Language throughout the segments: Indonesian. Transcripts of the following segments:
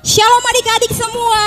Shalom adik-adik semua.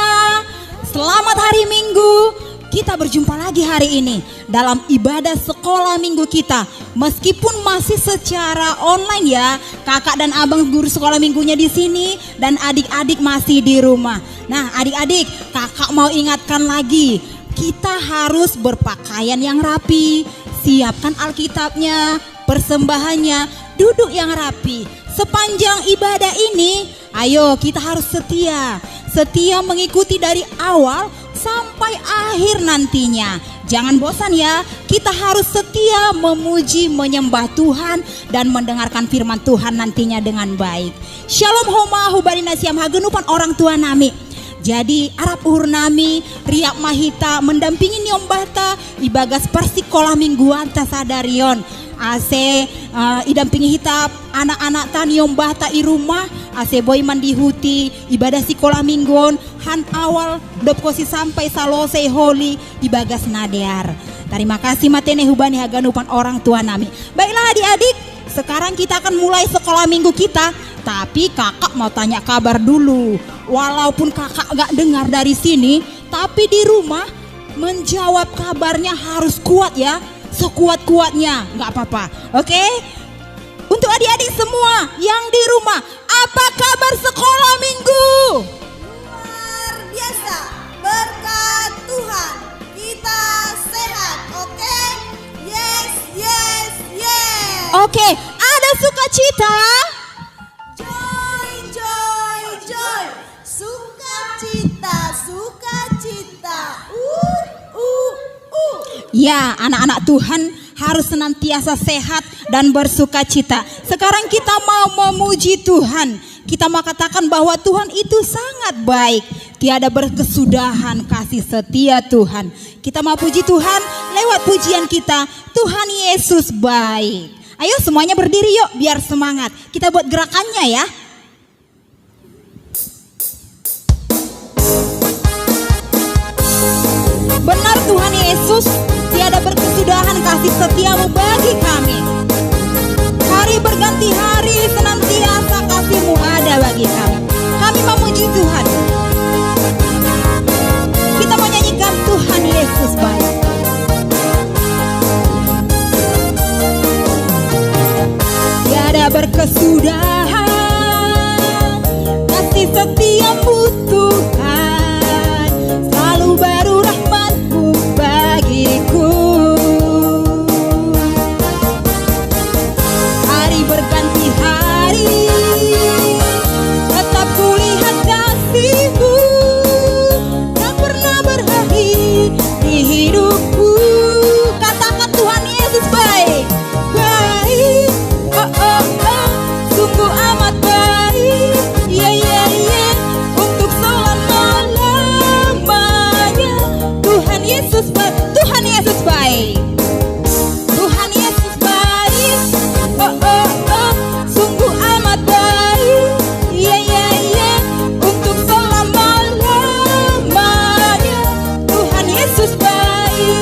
Selamat hari Minggu. Kita berjumpa lagi hari ini dalam ibadah sekolah minggu kita. Meskipun masih secara online ya, kakak dan abang guru sekolah minggunya di sini dan adik-adik masih di rumah. Nah, adik-adik, kakak mau ingatkan lagi, kita harus berpakaian yang rapi, siapkan Alkitabnya, persembahannya, duduk yang rapi. Sepanjang ibadah ini, ayo kita harus setia mengikuti dari awal sampai akhir nantinya. Jangan bosan ya, kita harus setia memuji, menyembah Tuhan dan mendengarkan firman Tuhan nantinya dengan baik. Shalom homa hubarina siam hagenupan orang tua nami. Jadi Arab uhur nami, Riak Mahita mendampingi Nyombata ibagas persikolah mingguan tasadarion. Ase idampingi hitap anak-anak taniom bahta i rumah ase boy mandihuti ibadah sekolah minggon han awal dopkosi sampai salose holy ibagas nadear. Terima kasih matene hubani haganupan orang tua nami. Baiklah adik-adik, sekarang kita akan mulai sekolah minggu kita. Tapi kakak mau tanya kabar dulu. Walaupun kakak gak dengar dari sini, tapi di rumah menjawab kabarnya harus kuat ya. Sekuat-kuatnya, nggak apa-apa, oke? Untuk adik-adik semua yang di rumah, apa kabar sekolah minggu? Luar biasa, berkat Tuhan kita sehat, oke? Yes, yes, yes. Oke, ada sukacita? Joy, joy, joy. Sukacita, sukacita. Ya, anak-anak Tuhan harus senantiasa sehat dan bersukacita. Sekarang kita mau memuji Tuhan. Kita mau katakan bahwa Tuhan itu sangat baik. Tiada berkesudahan kasih setia Tuhan. Kita mau puji Tuhan lewat pujian kita. Tuhan Yesus baik. Ayo semuanya berdiri yuk biar semangat. Kita buat gerakannya ya. Benar Tuhan Yesus, tiada berkesudahan kasih setiamu bagi kami. Hari berganti hari senantiasa kasihmu ada bagi kami. Kami memuji Tuhan. Kita menyanyikan Tuhan Yesus baik. Tiada berkesudahan kasih setiamu Tuhan, selalu baru rahmat-Mu bagiku. Hari berganti hari, tetap kulihat kasih-Mu, tak pernah berakhir di hidupku. Katakan Tuhan Yesus baik, baik, oh oh oh, sungguh amat baik, yeah yeah yeah, untuk selama-lamanya. Tuhan Yesus baik, Tuhan Yesus baik, Tuhan Yesus baik, oh oh oh, sungguh amat baik, yeah yeah yeah, untuk selama-lamanya. Tuhan Yesus baik.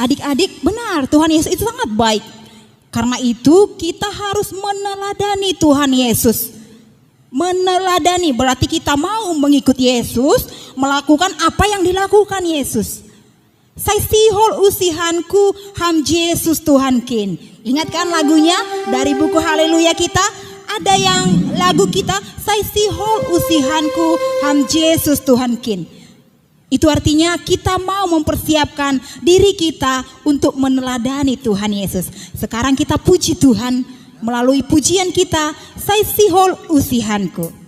Adik-adik, benar Tuhan Yesus itu sangat baik. Karena itu kita harus meneladani Tuhan Yesus. Meneladani berarti kita mau mengikuti Yesus, melakukan apa yang dilakukan Yesus. Saya sihol usihanku ham Yesus Tuhankin. Ingatkan lagunya dari buku Haleluya kita? Ada yang lagu kita, saya sihol usihanku ham Yesus Tuhankin. Itu artinya kita mau mempersiapkan diri kita untuk meneladani Tuhan Yesus. Sekarang kita puji Tuhan melalui pujian kita, saya sihol usihanku.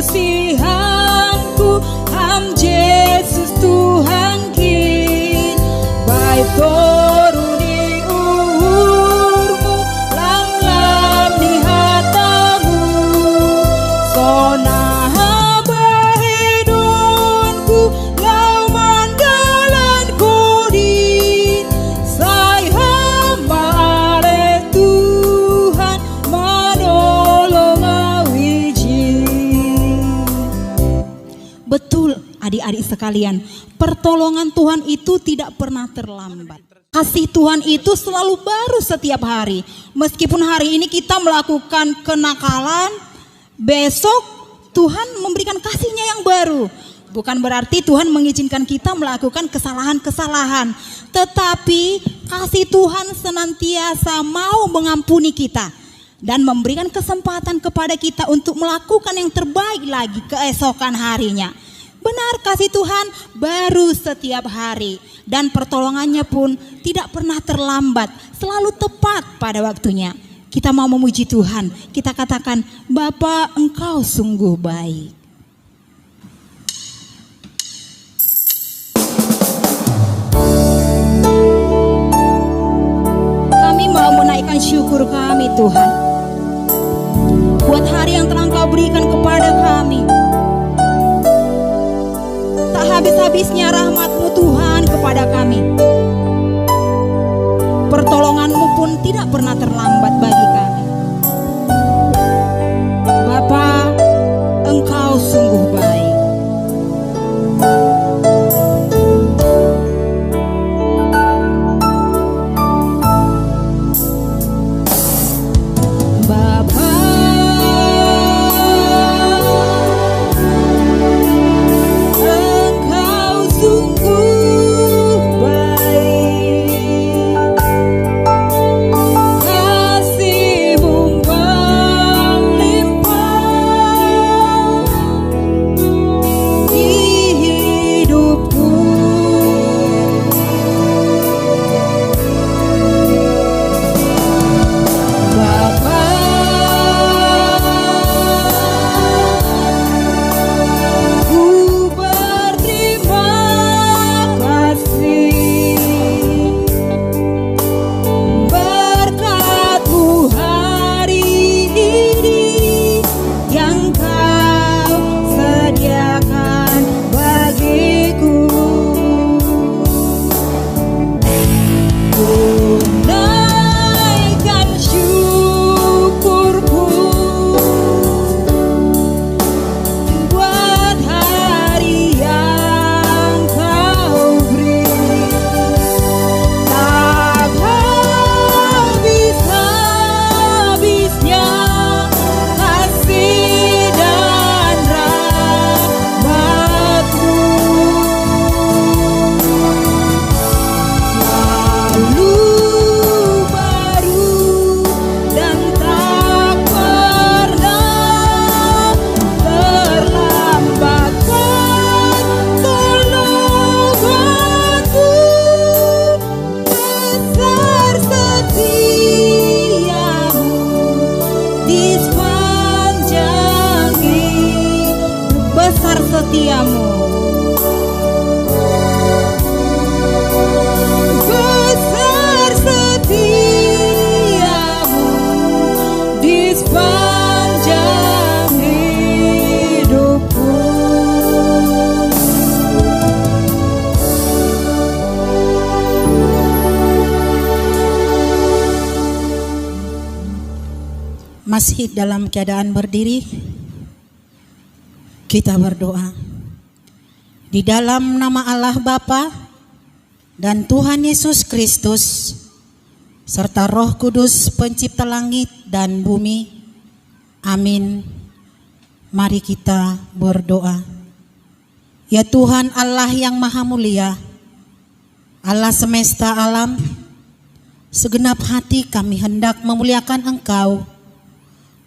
Usihanku ham Yesus Tuhan kin, baik Betul adik-adik sekalian, pertolongan Tuhan itu tidak pernah terlambat. Kasih Tuhan itu selalu baru setiap hari. Meskipun hari ini kita melakukan kenakalan, besok Tuhan memberikan kasih-Nya yang baru. Bukan berarti Tuhan mengizinkan kita melakukan kesalahan-kesalahan, tetapi kasih Tuhan senantiasa mau mengampuni kita dan memberikan kesempatan kepada kita untuk melakukan yang terbaik lagi keesokan harinya. Benar, kasih Tuhan baru setiap hari dan pertolongannya pun tidak pernah terlambat, selalu tepat pada waktunya. Kita mau memuji Tuhan, kita katakan, Bapa, Engkau sungguh baik. Kami mau menaikkan syukur kami Tuhan, buat hari yang telah Engkau berikan kepada kami. Tak habis-habisnya rahmat-Mu Tuhan kepada kami. Pertolongan-Mu pun tidak pernah terlambat bagi kami. Bapa, Engkau sungguh baik. Setiamu, besar setiamu di sepanjang hidupku. Masih dalam keadaan berdiri, kita berdoa. Di dalam nama Allah Bapa dan Tuhan Yesus Kristus serta Roh Kudus pencipta langit dan bumi. Amin. Mari kita berdoa. Ya Tuhan Allah yang maha mulia, Allah semesta alam, segenap hati kami hendak memuliakan Engkau,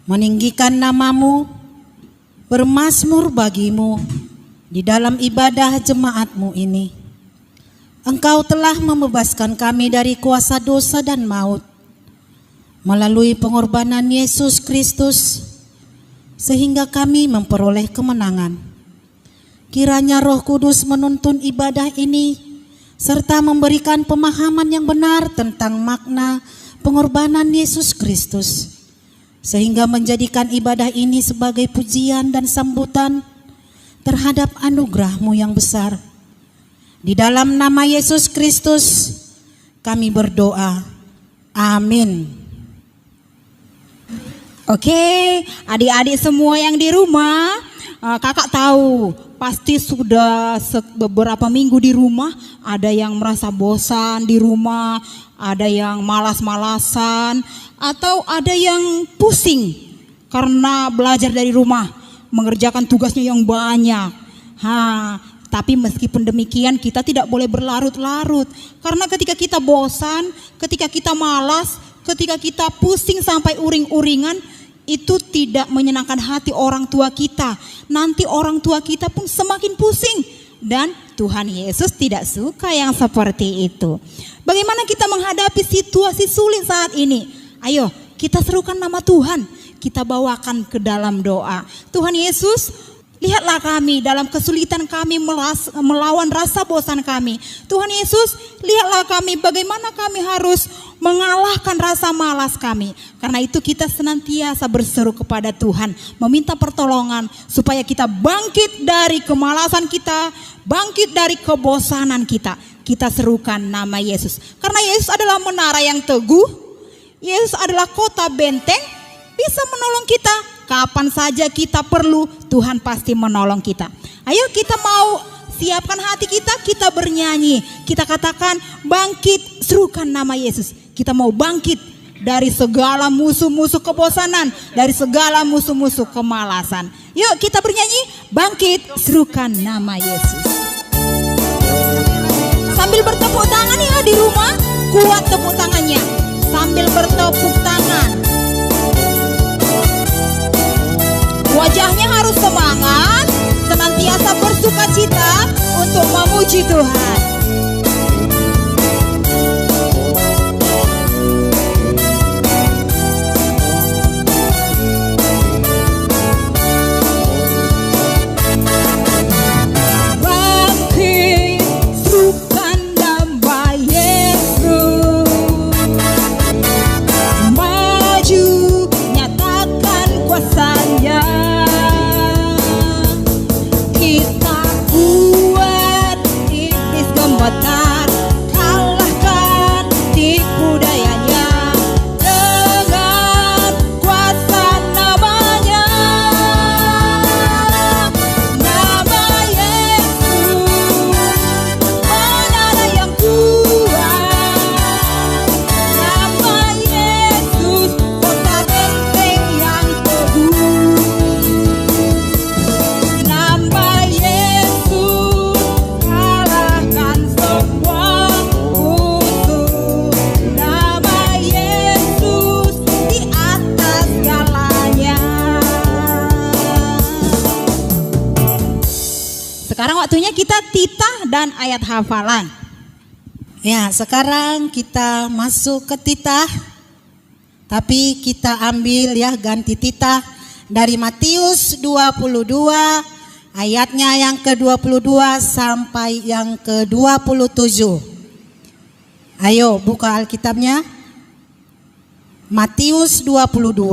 meninggikan nama-Mu, bermazmur bagi-Mu di dalam ibadah jemaat-Mu ini. Engkau telah membebaskan kami dari kuasa dosa dan maut melalui pengorbanan Yesus Kristus, sehingga kami memperoleh kemenangan. Kiranya Roh Kudus menuntun ibadah ini serta memberikan pemahaman yang benar tentang makna pengorbanan Yesus Kristus, sehingga menjadikan ibadah ini sebagai pujian dan sambutan terhadap anugerah-Mu yang besar. Di dalam nama Yesus Kristus kami berdoa. Amin. Oke, adik-adik semua yang di rumah, Kakak tahu, pasti sudah beberapa minggu di rumah, ada yang merasa bosan di rumah, ada yang malas-malasan, atau ada yang pusing karena belajar dari rumah, mengerjakan tugasnya yang banyak. Tapi meskipun demikian kita tidak boleh berlarut-larut, karena ketika kita bosan, ketika kita malas, ketika kita pusing sampai uring-uringan, itu tidak menyenangkan hati orang tua kita. Nanti orang tua kita pun semakin pusing, dan Tuhan Yesus tidak suka yang seperti itu. Bagaimana kita menghadapi situasi sulit saat ini? Ayo kita serukan nama Tuhan, kita bawakan ke dalam doa. Tuhan Yesus, lihatlah kami dalam kesulitan kami melawan rasa bosan kami. Tuhan Yesus, lihatlah kami bagaimana kami harus mengalahkan rasa malas kami. Karena itu kita senantiasa berseru kepada Tuhan, meminta pertolongan supaya kita bangkit dari kemalasan kita, bangkit dari kebosanan kita. Kita serukan nama Yesus. Karena Yesus adalah menara yang teguh, Yesus adalah kota benteng, bisa menolong kita. Kapan saja kita perlu, Tuhan pasti menolong kita. Ayo kita mau siapkan hati kita, kita bernyanyi. Kita katakan bangkit, serukan nama Yesus. Kita mau bangkit dari segala musuh-musuh kebosanan, dari segala musuh-musuh kemalasan. Yuk kita bernyanyi, bangkit, serukan nama Yesus. Sambil bertepuk tangan ya di rumah, kuat tepuk tangannya. Sambil bertepuk tangan, wajahnya harus semangat, senantiasa bersuka cita untuk memuji Tuhan. Bangkit, serukan nama Yesus. Maju, nyatakan kuasanya. Kita kuat, iblis gemetar, kalahkan tipu dayanya dengan kuasa namanya. Nama Yesus, menara yang kuat. Nama Yesus, kota benteng yang teguh. Nama Yesus, kalahkan semua musuh. Nama Yesus, di atas segalanya. Sekarang waktunya kita titah dan ayat hafalan. Ya, sekarang kita masuk ke titah. Tapi kita ambil ya ganti titah dari Matius 22 ayatnya yang ke-22 sampai yang ke-27. Ayo buka Alkitabnya. Matius 22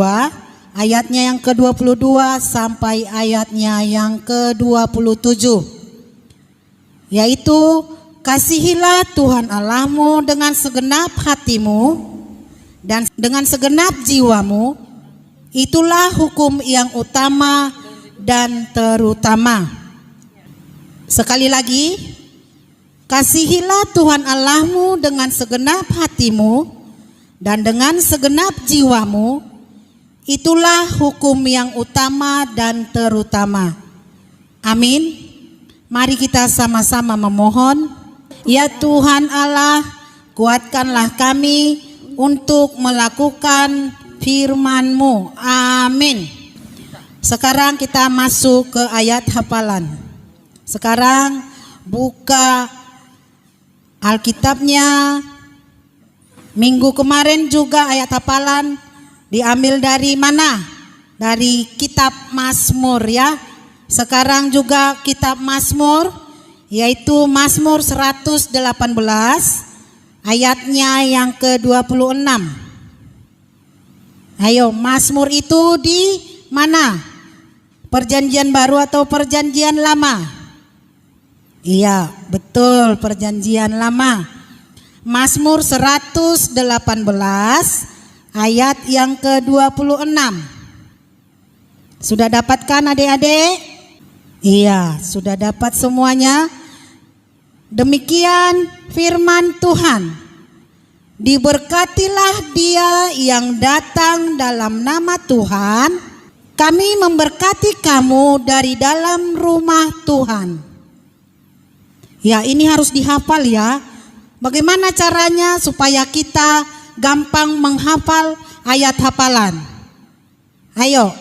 ayatnya yang ke-22 sampai ayatnya yang ke-27. Yaitu, kasihilah Tuhan Allahmu dengan segenap hatimu dan dengan segenap jiwamu. Itulah hukum yang utama dan terutama. Sekali lagi, kasihilah Tuhan Allahmu dengan segenap hatimu dan dengan segenap jiwamu. Itulah hukum yang utama dan terutama. Amin. Mari kita sama-sama memohon. Ya Tuhan Allah, kuatkanlah kami untuk melakukan firman-Mu. Amin. Sekarang kita masuk ke ayat hafalan. Sekarang buka Alkitabnya. Minggu kemarin juga ayat hafalan diambil dari mana? Dari kitab Mazmur ya. Sekarang juga kitab Mazmur, yaitu Mazmur 118 ayatnya yang ke-26. Ayo, Mazmur itu di mana? Perjanjian baru atau perjanjian lama? Iya, betul, perjanjian lama. Mazmur 118 ayat yang ke-26. Sudah dapatkan adik-adik? Iya, sudah dapat semuanya. Demikian firman Tuhan. Diberkatilah dia yang datang dalam nama Tuhan. Kami memberkati kamu dari dalam rumah Tuhan. Ya, ini harus dihafal ya. Bagaimana caranya supaya kita gampang menghafal ayat hafalan? Ayo,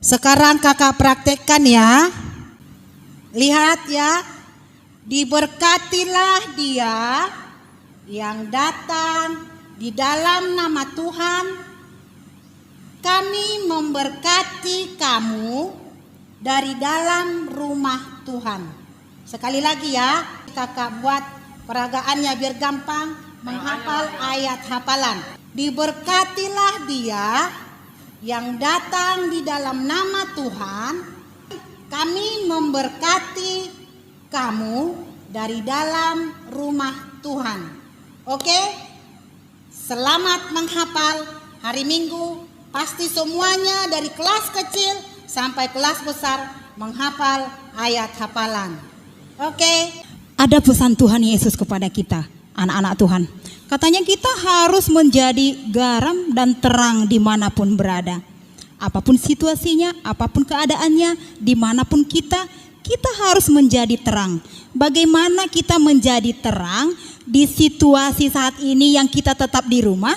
sekarang kakak praktekkan ya. Lihat ya, diberkatilah dia yang datang di dalam nama Tuhan. Kami memberkati kamu dari dalam rumah Tuhan. Sekali lagi ya, kakak buat peragaannya biar gampang menghafal ayat hafalan. Diberkatilah dia yang datang di dalam nama Tuhan. Kami memberkati kamu dari dalam rumah Tuhan. Oke? Selamat menghafal hari Minggu. Pasti semuanya dari kelas kecil sampai kelas besar menghafal ayat hafalan. Oke? Ada pesan Tuhan Yesus kepada kita, anak-anak Tuhan. Katanya kita harus menjadi garam dan terang dimanapun berada. Apapun situasinya, apapun keadaannya, dimanapun kita harus menjadi terang. Bagaimana kita menjadi terang di situasi saat ini yang kita tetap di rumah?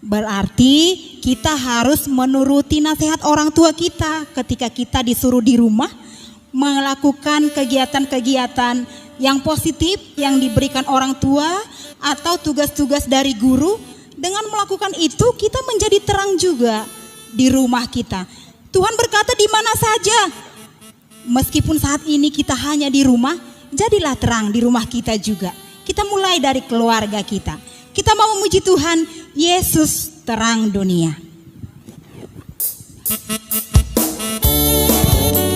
Berarti kita harus menuruti nasihat orang tua kita ketika kita disuruh di rumah, melakukan kegiatan-kegiatan yang positif yang diberikan orang tua atau tugas-tugas dari guru. Dengan melakukan itu kita menjadi terang juga di rumah kita. Tuhan berkata di mana saja, meskipun saat ini kita hanya di rumah, jadilah terang di rumah kita juga. Kita mulai dari keluarga kita. Kita mau memuji Tuhan, Yesus terang dunia.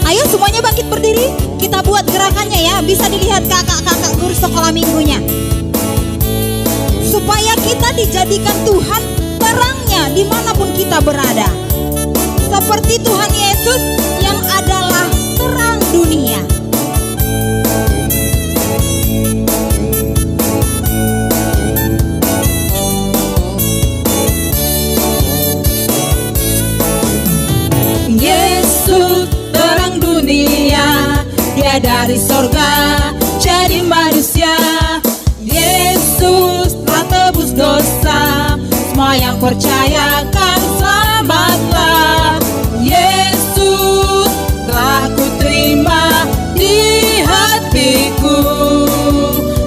Ayo semuanya bangkit berdiri, kita buat gerakannya ya. Bisa dilihat kakak-kakak guru sekolah minggunya. Supaya kita dijadikan Tuhan terangnya dimanapun kita berada. Seperti Tuhan Yesus yang adalah terang dunia. Yesus terang dunia, dia dari sorga jadi manusia. Yesus telah tebus dosa, semua yang percaya akan selamatlah. Yesus telah kuterima di hatiku,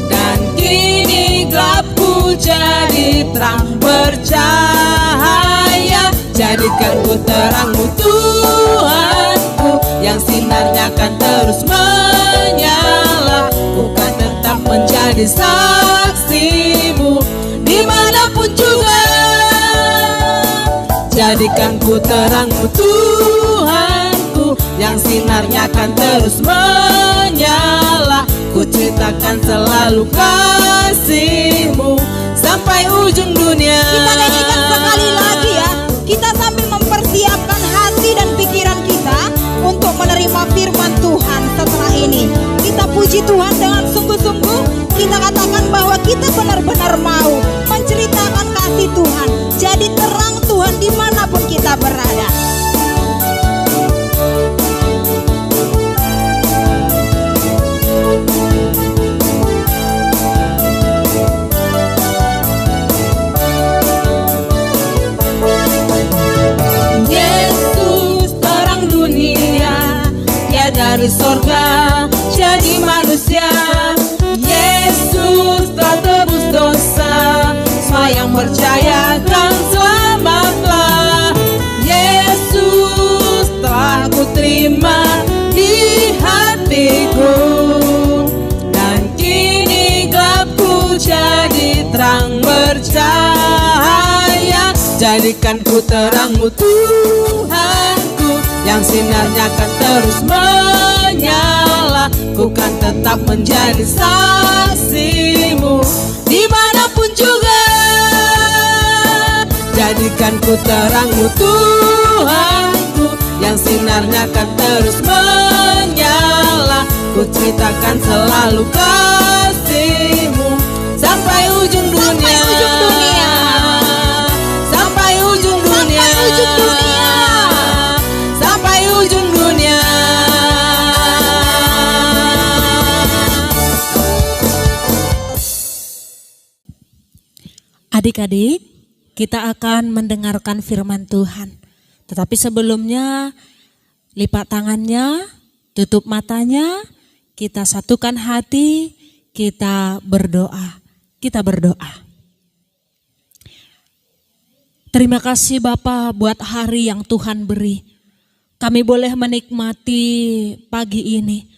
dan kini gelapku jadi terang bercahaya. Jadikan ku terangmu Tuhanku, yang sinarnya akan terus menyala. Ku kan tetap menjadi saksimu dimanapun juga. Jadikan ku terangmu Tuhanku, yang sinarnya akan terus menyala. Ku ceritakan selalu kasihmu sampai ujung dunia. Kita nyanyikan sekali lagi ya. Kita sambil mempersiapkan hati dan pikiran kita untuk menerima firman Tuhan setelah ini. Kita puji Tuhan dengan sungguh-sungguh. Kita katakan bahwa kita benar-benar mau menceritakan kasih Tuhan. Jadi terang Tuhan dimanapun kita berada. Yesus terang dunia, dia dari sorga jadi manusia. Yesus telah tebus dosa, semua yang percaya akan selamatlah. Yesus telah kuterima di hatiku, dan kini gelapku jadi terang bercahaya. Jadikan ku terangmu Tuhanku, yang sinarnya akan terus menyala. Ku kan tetap menjadi saksimu dimanapun juga. Jadikan ku terangmu Tuhanku, yang sinarnya kan terus menyala. Ku ceritakan selalu kasih-Mu sampai ujung dunia, sampai ujung dunia, sampai ujung dunia. Adik-adik, kita akan mendengarkan firman Tuhan. Tetapi sebelumnya, lipat tangannya, tutup matanya, kita satukan hati, kita berdoa. Kita berdoa. Terima kasih Bapa buat hari yang Tuhan beri. Kami boleh menikmati pagi ini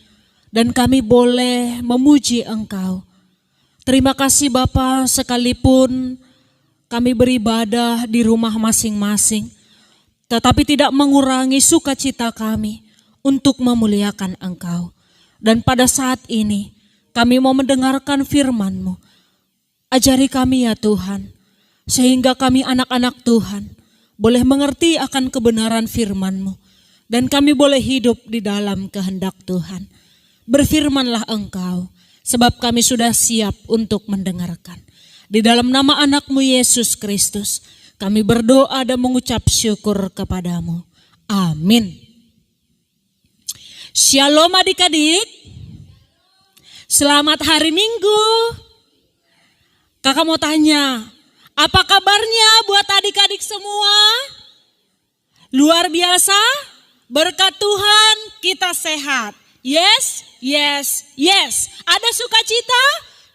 dan kami boleh memuji Engkau. Terima kasih Bapa, sekalipun kami beribadah di rumah masing-masing, tetapi tidak mengurangi sukacita kami untuk memuliakan Engkau. Dan pada saat ini kami mau mendengarkan firman-Mu. Ajari kami ya Tuhan, sehingga kami anak-anak Tuhan boleh mengerti akan kebenaran firman-Mu. Dan kami boleh hidup di dalam kehendak Tuhan. Berfirmanlah Engkau, sebab kami sudah siap untuk mendengarkan. Di dalam nama anak-Mu Yesus Kristus, kami berdoa dan mengucap syukur kepadamu. Amin. Shalom adik-adik. Selamat hari Minggu. Kakak mau tanya, apa kabarnya buat adik-adik semua? Luar biasa, berkat Tuhan kita sehat. Yes, yes, yes. Ada sukacita?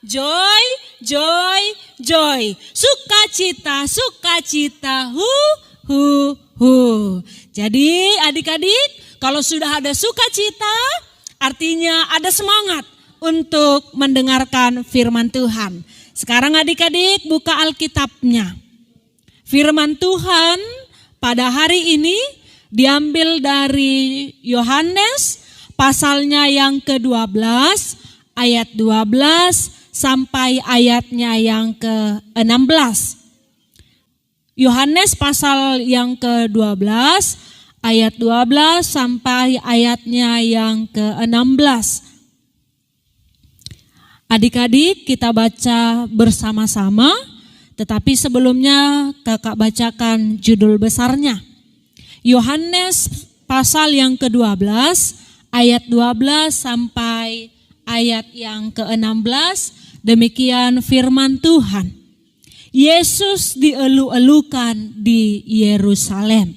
Joy, joy, joy. Sukacita, sukacita. Jadi adik-adik, kalau sudah ada sukacita, artinya ada semangat untuk mendengarkan firman Tuhan. Sekarang adik-adik buka Alkitabnya. Firman Tuhan pada hari ini diambil dari Yohanes pasalnya yang ke-12 ayat 12 sampai ayatnya yang ke-16. Yohanes pasal yang ke-12 ayat 12 sampai ayatnya yang ke-16. Adik-adik kita baca bersama-sama, tetapi sebelumnya kakak bacakan judul besarnya. Yohanes pasal yang ke-12 ayat 12 sampai ayat yang ke-16, demikian firman Tuhan. Yesus dielu-elukan di Yerusalem.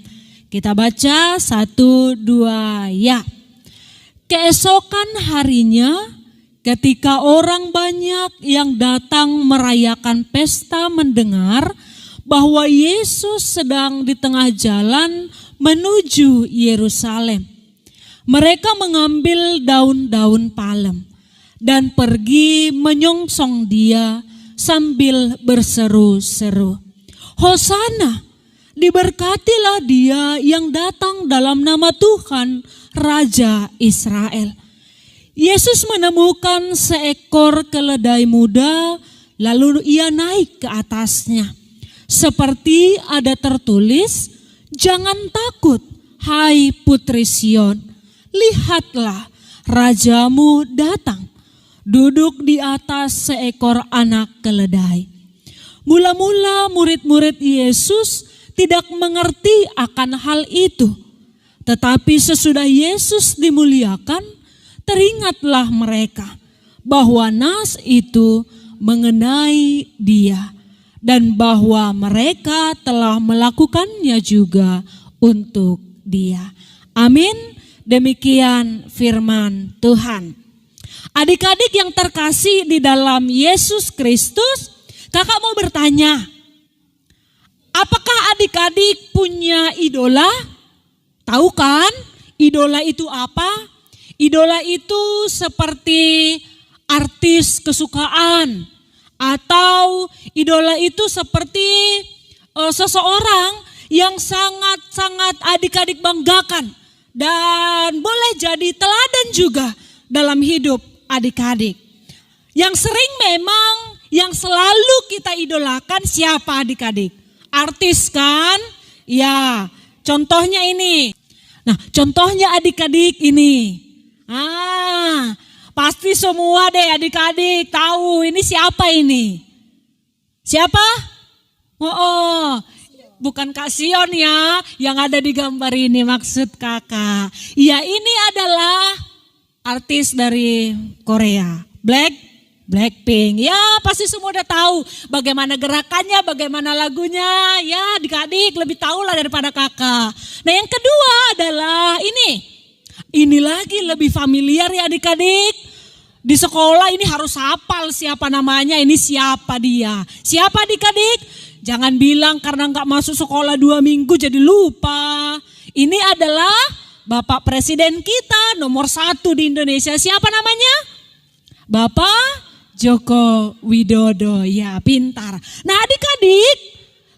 Kita baca 1, 2, ya. Keesokan harinya, ketika orang banyak yang datang merayakan pesta mendengar bahwa Yesus sedang di tengah jalan menuju Yerusalem, mereka mengambil daun-daun palem dan pergi menyongsong dia sambil berseru-seru, Hosana, diberkatilah dia yang datang dalam nama Tuhan, Raja Israel. Yesus menemukan seekor keledai muda, lalu ia naik ke atasnya. Seperti ada tertulis, jangan takut, hai putri Sion. Lihatlah, rajamu datang, duduk di atas seekor anak keledai. Mula-mula murid-murid Yesus tidak mengerti akan hal itu. Tetapi sesudah Yesus dimuliakan, teringatlah mereka bahwa nas itu mengenai dia dan bahwa mereka telah melakukannya juga untuk dia. Amin. Demikian firman Tuhan. Adik-adik yang terkasih di dalam Yesus Kristus, kakak mau bertanya, apakah adik-adik punya idola? Tahu kan idola itu apa? Idola itu seperti artis kesukaan, atau idola itu seperti seseorang yang sangat-sangat adik-adik banggakan dan boleh jadi teladan juga dalam hidup adik-adik. Yang sering memang yang selalu kita idolakan siapa adik-adik? Artis kan? Ya, contohnya ini. Nah, contohnya adik-adik ini. Pasti semua deh adik-adik tahu ini siapa ini? Siapa? Bukan Kak Sion ya, yang ada di gambar ini maksud kakak. Ya, ini adalah artis dari Korea, Blackpink. Ya, pasti semua udah tahu bagaimana gerakannya, bagaimana lagunya. Ya, adik-adik lebih tahu lah daripada kakak. Nah, yang kedua adalah ini. Ini lagi lebih familiar ya adik-adik. Di sekolah ini harus hafal siapa namanya, ini siapa dia. Siapa adik-adik? Jangan bilang karena gak masuk sekolah 2 minggu jadi lupa. Ini adalah Bapak Presiden kita nomor 1 di Indonesia. Siapa namanya? Bapak Joko Widodo. Ya, pintar. Nah adik-adik,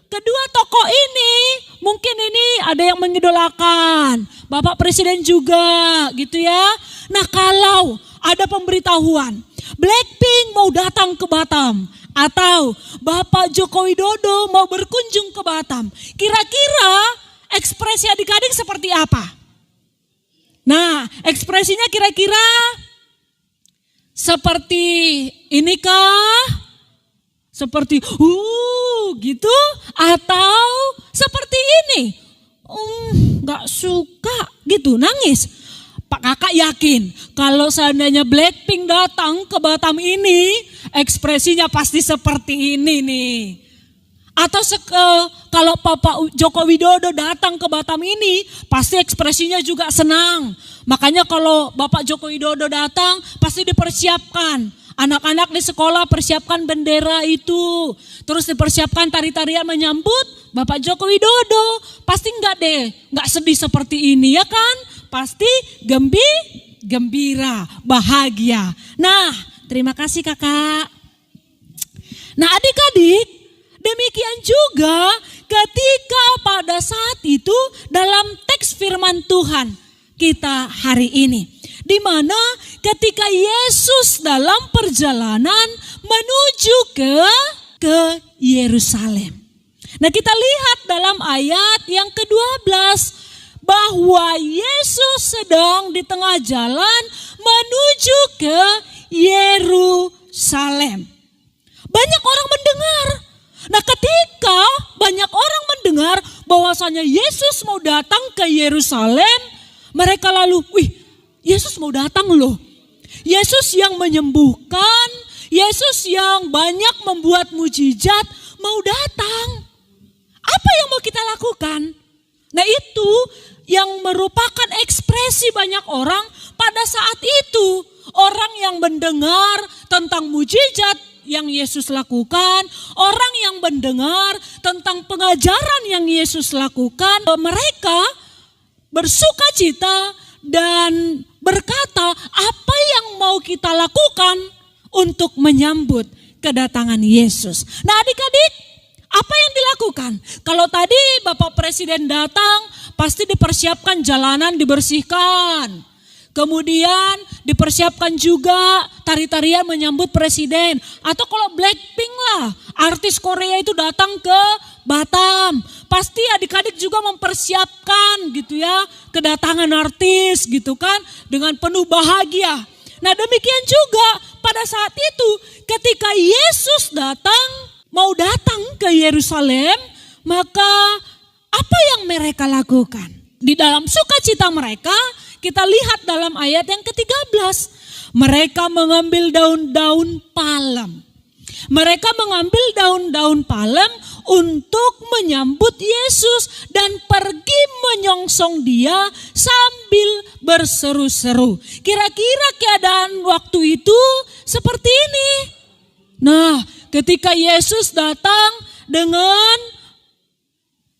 kedua tokoh ini mungkin ini ada yang mengidolakan. Bapak Presiden juga gitu ya. Nah kalau ada pemberitahuan Blackpink mau datang ke Batam atau Bapak Joko Widodo mau berkunjung ke Batam, kira-kira ekspresi adik-adik seperti apa? Nah ekspresinya kira-kira seperti ini kah? Seperti gitu? Atau seperti ini? Gak suka gitu, nangis. Pak kakak yakin kalau seandainya Blackpink datang ke Batam ini, ekspresinya pasti seperti ini nih. Atau kalau Bapak Joko Widodo datang ke Batam ini, pasti ekspresinya juga senang. Makanya kalau Bapak Joko Widodo datang, pasti dipersiapkan. Anak-anak di sekolah persiapkan bendera itu. Terus dipersiapkan tari-tarian menyambut Bapak Joko Widodo. Pasti enggak sedih seperti ini ya kan? Pasti gembira, bahagia. Nah, terima kasih kakak. Nah adik-adik, demikian juga ketika pada saat itu dalam teks firman Tuhan kita hari ini. Di mana ketika Yesus dalam perjalanan menuju ke Yerusalem. Nah kita lihat dalam ayat yang ke-12 bahwa Yesus sedang di tengah jalan menuju ke Yerusalem. Banyak orang mendengar. Nah ketika banyak orang mendengar bahwasanya Yesus mau datang ke Yerusalem, mereka lalu, Yesus mau datang loh. Yesus yang menyembuhkan, Yesus yang banyak membuat mujizat mau datang. Apa yang mau kita lakukan? Nah itu yang merupakan ekspresi banyak orang pada saat itu. Orang yang mendengar tentang mujizat yang Yesus lakukan, orang yang mendengar tentang pengajaran yang Yesus lakukan, mereka bersukacita dan berkata apa yang mau kita lakukan untuk menyambut kedatangan Yesus. Nah adik-adik, apa yang dilakukan? Kalau tadi Bapak Presiden datang, pasti dipersiapkan jalanan dibersihkan. Kemudian dipersiapkan juga tari-tarian menyambut presiden. Atau kalau Blackpink lah, artis Korea itu datang ke Batam. Pasti adik-adik juga mempersiapkan gitu ya, kedatangan artis gitu kan, dengan penuh bahagia. Nah demikian juga pada saat itu ketika Yesus mau datang ke Yerusalem, maka apa yang mereka lakukan? Di dalam sukacita mereka, kita lihat dalam ayat yang ke-13. Mereka mengambil daun-daun palem. Mereka mengambil daun-daun palem untuk menyambut Yesus dan pergi menyongsong dia sambil berseru-seru. Kira-kira keadaan waktu itu seperti ini. Nah, ketika Yesus datang dengan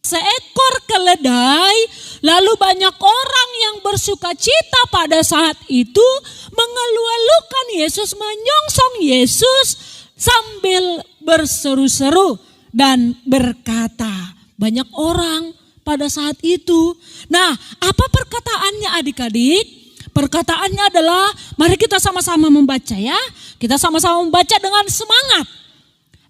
seekor keledai, lalu banyak orang yang bersukacita pada saat itu mengeluh-elukan Yesus, menyongsong Yesus sambil berseru-seru dan berkata. Banyak orang pada saat itu. Nah, apa perkataannya adik-adik? Perkataannya adalah, mari kita sama-sama membaca ya. Kita sama-sama membaca dengan semangat.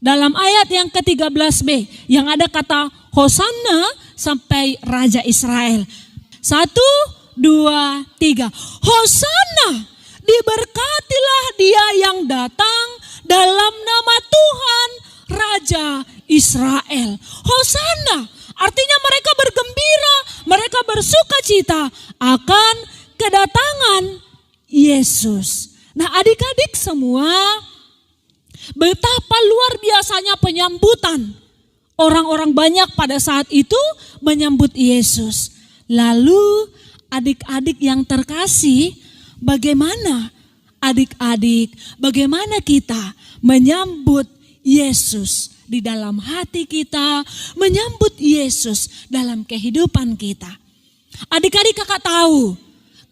Dalam ayat yang ke-13b yang ada kata Hosanna sampai Raja Israel. 1, 2, 3. Hosana, diberkatilah dia yang datang dalam nama Tuhan Raja Israel. Hosana, artinya mereka bergembira, mereka bersukacita akan kedatangan Yesus. Nah, adik-adik semua, betapa luar biasanya penyambutan. Orang-orang banyak pada saat itu menyambut Yesus. Lalu adik-adik yang terkasih, bagaimana adik-adik, bagaimana kita menyambut Yesus di dalam hati kita, menyambut Yesus dalam kehidupan kita. Adik-adik, kakak tahu,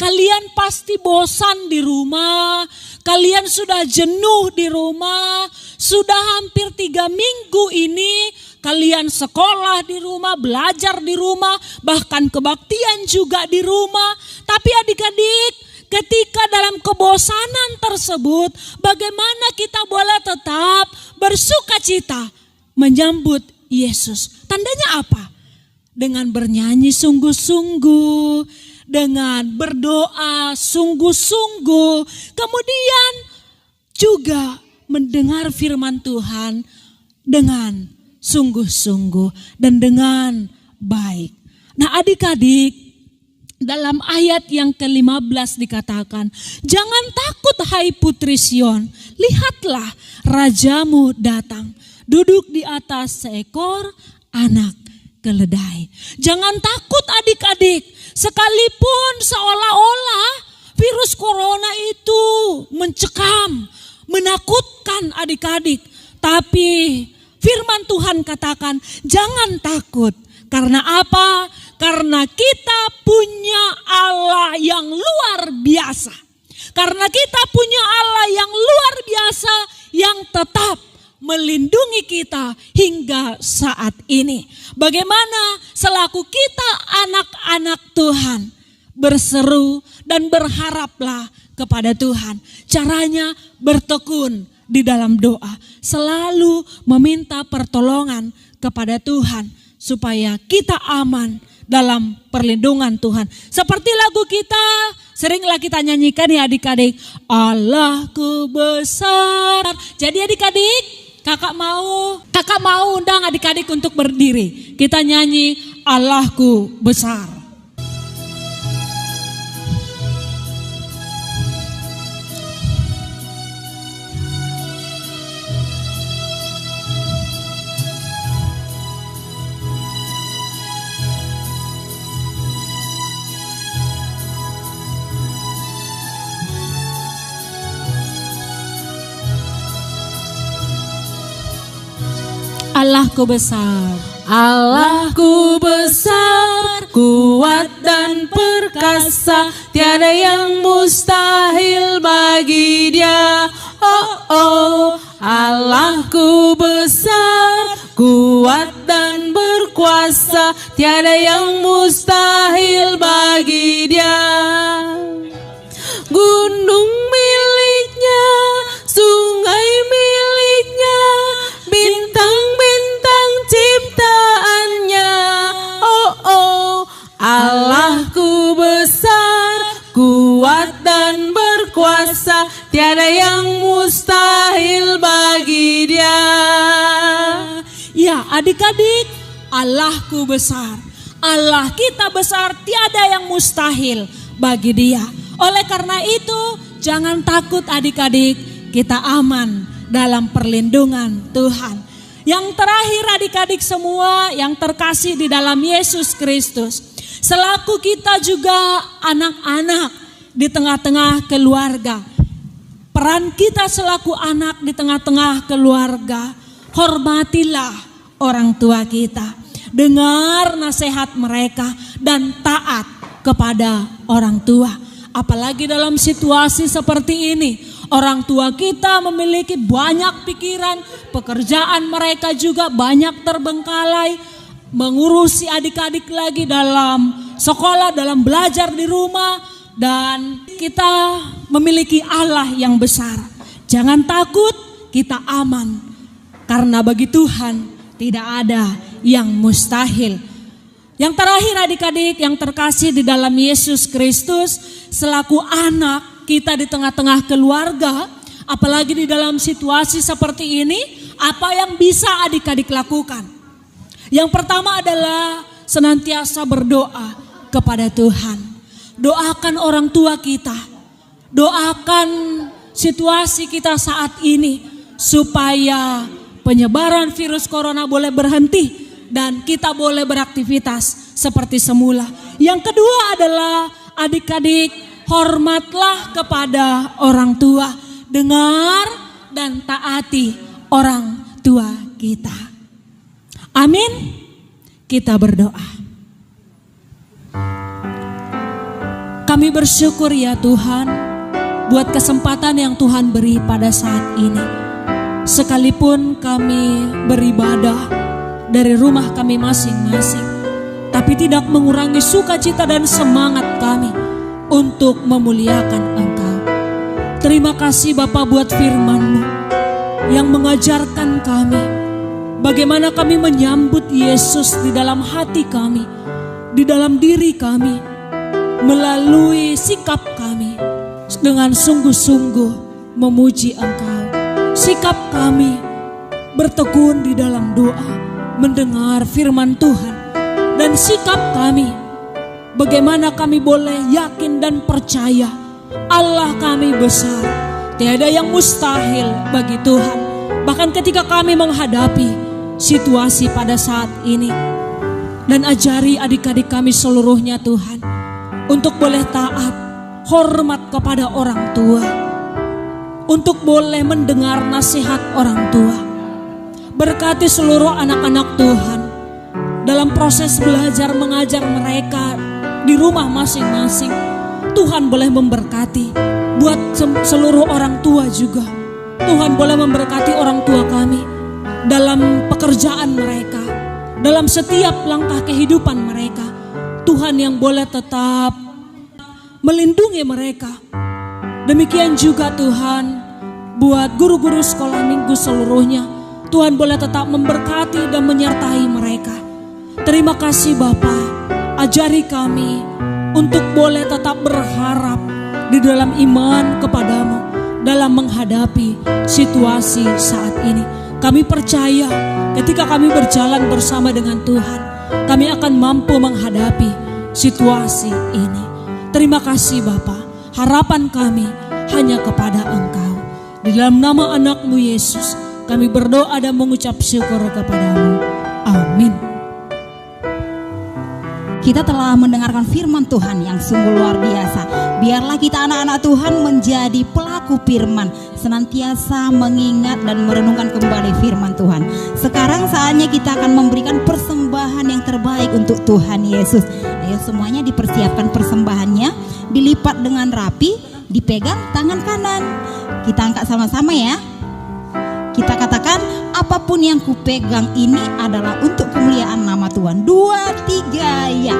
kalian pasti bosan di rumah, kalian sudah jenuh di rumah, sudah hampir 3 minggu ini kalian sekolah di rumah, belajar di rumah, bahkan kebaktian juga di rumah. Tapi adik-adik, ketika dalam kebosanan tersebut, bagaimana kita boleh tetap bersukacita menyambut Yesus? Tandanya apa? Dengan bernyanyi sungguh-sungguh, dengan berdoa sungguh-sungguh, kemudian juga mendengar firman Tuhan dengan sungguh-sungguh dan dengan baik. Nah, adik-adik, dalam ayat yang ke-15 dikatakan, jangan takut hai putri Sion, lihatlah rajamu datang, duduk di atas seekor anak keledai. Jangan takut adik-adik, sekalipun seolah-olah virus corona itu mencekam, menakutkan adik-adik, tapi firman Tuhan katakan, jangan takut. Karena apa? Karena kita punya Allah yang luar biasa. Karena kita punya Allah yang luar biasa yang tetap melindungi kita hingga saat ini. Bagaimana selaku kita anak-anak Tuhan berseru dan berharaplah kepada Tuhan. Caranya bertekun di dalam doa, selalu meminta pertolongan kepada Tuhan supaya kita aman dalam perlindungan Tuhan. Seperti lagu kita, seringlah kita nyanyikan ya adik-adik, Allahku besar. Jadi adik-adik, kakak mau undang adik-adik untuk berdiri. Kita nyanyi Allahku besar. Allahku besar. Allahku besar, kuat dan perkasa, tiada yang mustahil bagi Dia. Oh oh, Allahku besar, kuat dan berkuasa, tiada yang mustahil bagi Dia. Gunung miliknya, sungai miliknya, bintang-bintang ciptaannya. Oh oh, Allahku besar, kuat dan berkuasa, tiada yang mustahil bagi Dia. Ya adik-adik, Allahku besar. Allah kita besar, tiada yang mustahil bagi Dia. Oleh karena itu, jangan takut adik-adik, kita aman dalam perlindungan Tuhan. Yang terakhir adik-adik semua yang terkasih di dalam Yesus Kristus, selaku kita juga anak-anak di tengah-tengah keluarga, peran kita selaku anak di tengah-tengah keluarga, hormatilah orang tua kita, dengar nasihat mereka dan taat kepada orang tua. Apalagi dalam situasi seperti ini, orang tua kita memiliki banyak pikiran, pekerjaan mereka juga banyak terbengkalai, mengurusi adik-adik lagi dalam sekolah, dalam belajar di rumah, dan kita memiliki Allah yang besar. Jangan takut, kita aman, karena bagi Tuhan tidak ada yang mustahil. Yang terakhir adik-adik yang terkasih di dalam Yesus Kristus, selaku anak kita di tengah-tengah keluarga, apalagi di dalam situasi seperti ini, apa yang bisa adik-adik lakukan? Yang pertama adalah senantiasa berdoa kepada Tuhan. Doakan orang tua kita, doakan situasi kita saat ini supaya penyebaran virus corona boleh berhenti dan kita boleh beraktivitas seperti semula. Yang kedua adalah adik-adik, hormatlah kepada orang tua. Dengar dan taati orang tua kita. Amin. Kita berdoa. Kami bersyukur ya Tuhan buat kesempatan yang Tuhan beri pada saat ini. Sekalipun kami beribadah dari rumah kami masing-masing, tapi tidak mengurangi sukacita dan semangat kami untuk memuliakan Engkau. Terima kasih Bapa buat firman-Mu yang mengajarkan kami bagaimana kami menyambut Yesus di dalam hati kami, di dalam diri kami, melalui sikap kami dengan sungguh-sungguh memuji Engkau. Sikap kami bertekun di dalam doa, mendengar firman Tuhan, dan sikap kami bagaimana kami boleh yakin dan percaya Allah kami besar, tiada yang mustahil bagi Tuhan. Bahkan ketika kami menghadapi situasi pada saat ini, dan ajari adik-adik kami seluruhnya Tuhan untuk boleh taat, hormat kepada orang tua, untuk boleh mendengar nasihat orang tua. Berkati seluruh anak-anak Tuhan dalam proses belajar mengajar mereka di rumah masing-masing. Tuhan boleh memberkati buat seluruh orang tua juga. Tuhan boleh memberkati orang tua kami dalam pekerjaan mereka, dalam setiap langkah kehidupan mereka. Tuhan yang boleh tetap melindungi mereka. Demikian juga Tuhan buat guru-guru sekolah minggu seluruhnya. Tuhan boleh tetap memberkati dan menyertai mereka. Terima kasih Bapa, ajari kami untuk boleh tetap berharap di dalam iman kepadamu dalam menghadapi situasi saat ini. Kami percaya ketika kami berjalan bersama dengan Tuhan, kami akan mampu menghadapi situasi ini. Terima kasih Bapa, harapan kami hanya kepada Engkau. Di dalam nama anak-Mu Yesus, kami berdoa dan mengucap syukur kepadamu. Amin. Kita telah mendengarkan firman Tuhan yang sungguh luar biasa. Biarlah kita anak-anak Tuhan menjadi pelaku firman, senantiasa mengingat dan merenungkan kembali firman Tuhan. Sekarang saatnya kita akan memberikan persembahan yang terbaik untuk Tuhan Yesus. Ayo semuanya dipersiapkan persembahannya, dilipat dengan rapi, dipegang tangan kanan. Kita angkat sama-sama ya. Kita katakan, apapun yang kupegang ini adalah untuk kemuliaan nama Tuhan. 2, 3 ya.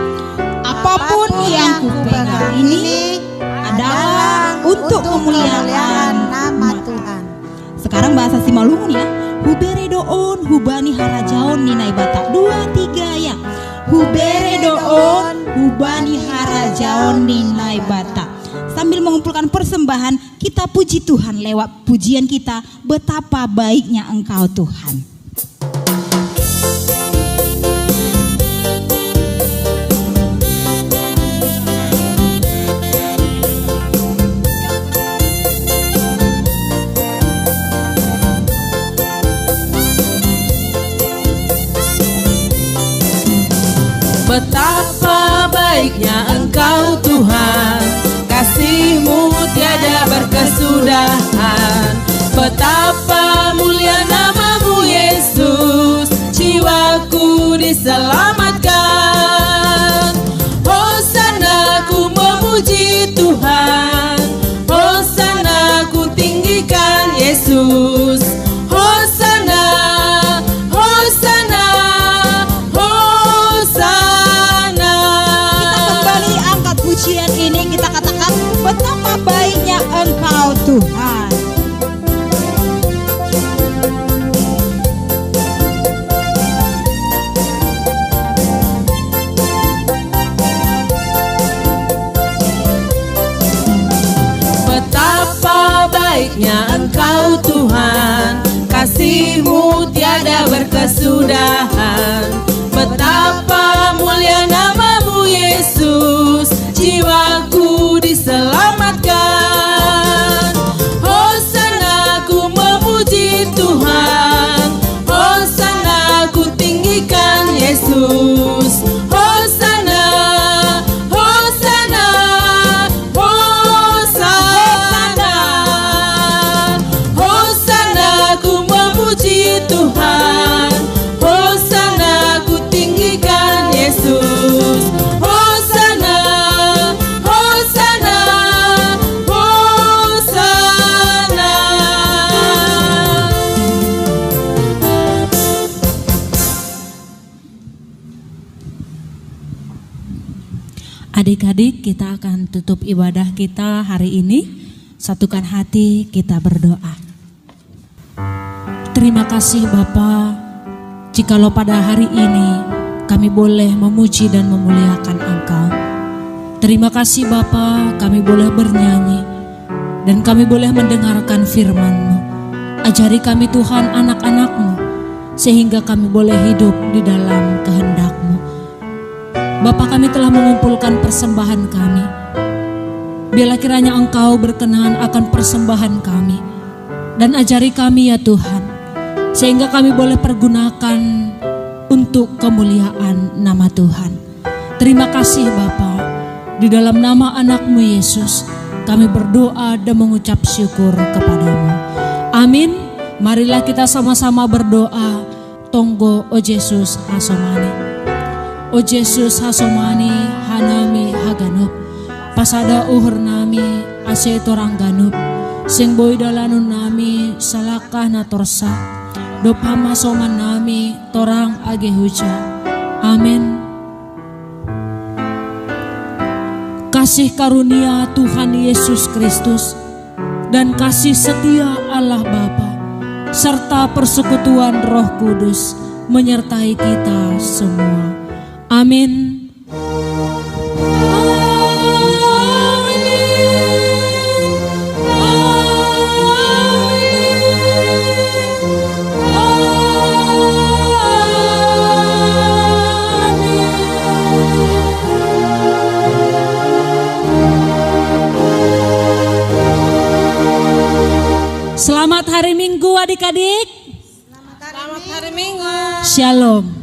Apapun yang kupegang ini adalah untuk kemuliaan nama Tuhan. Sekarang bahasa Simalungun ya. Hubere doon, hubani harajaon ninai bata. 2, 3 ya. Hubere doon, hubani harajaon ninai bata. Sambil mengumpulkan persembahan, kita puji Tuhan lewat pujian kita, betapa baiknya Engkau Tuhan. Betapa baiknya Engkau Tuhan, kasih-Mu tiada berkesudahan. Betapa mulia nama-Mu Yesus, jiwaku diselamatkan. Hosana ku memuji Tuhan, Hosana ku tinggikan Yesus. Hosana, Hosana, Hosana. Kita kembali angkat pujian ini, kita katakan betapa baiknya Engkau Tuhan. kasih-Mu tiada berkesudahan. Betapa mulia nama-Mu Yesus, jiwaku diselamatkan. Hosana ku memuji Tuhan, Hosana ku tinggikan Yesus. Hosana, Hosana, Hosana. Hosana ku memuji Tuhan, Hosana ku tinggikan Yesus. Hosana, Hosana, Hosana. Adik-adik, kita akan tutup ibadah kita hari ini. Satukan hati, kita berdoa. Terima kasih Bapa, jikalau pada hari ini kami boleh memuji dan memuliakan Engkau. Terima kasih Bapa, kami boleh bernyanyi dan kami boleh mendengarkan firman-Mu. Ajari kami Tuhan anak-anak-Mu, sehingga kami boleh hidup di dalam kehendak-Mu. Bapa, kami telah mengumpulkan persembahan kami. Biarlah kiranya Engkau berkenan akan persembahan kami. Dan ajari kami ya Tuhan, sehingga kami boleh pergunakan untuk kemuliaan nama Tuhan. Terima kasih Bapa. Di dalam nama anak-Mu Yesus, kami berdoa dan mengucap syukur kepadamu. Amin. Marilah kita sama-sama berdoa. Tonggo o Yesus hasomani. O Yesus hasomani hanami haganup. Pasada uhur nami ase torang ganup. Sing boy dalanun nami salakah na torsa. Dopama soman nami torang age huja. Amin. Kasih karunia Tuhan Yesus Kristus dan kasih setia Allah Bapa serta persekutuan Roh Kudus menyertai kita semua. Amin. Selamat hari Minggu adik-adik. Selamat hari Minggu. Shalom.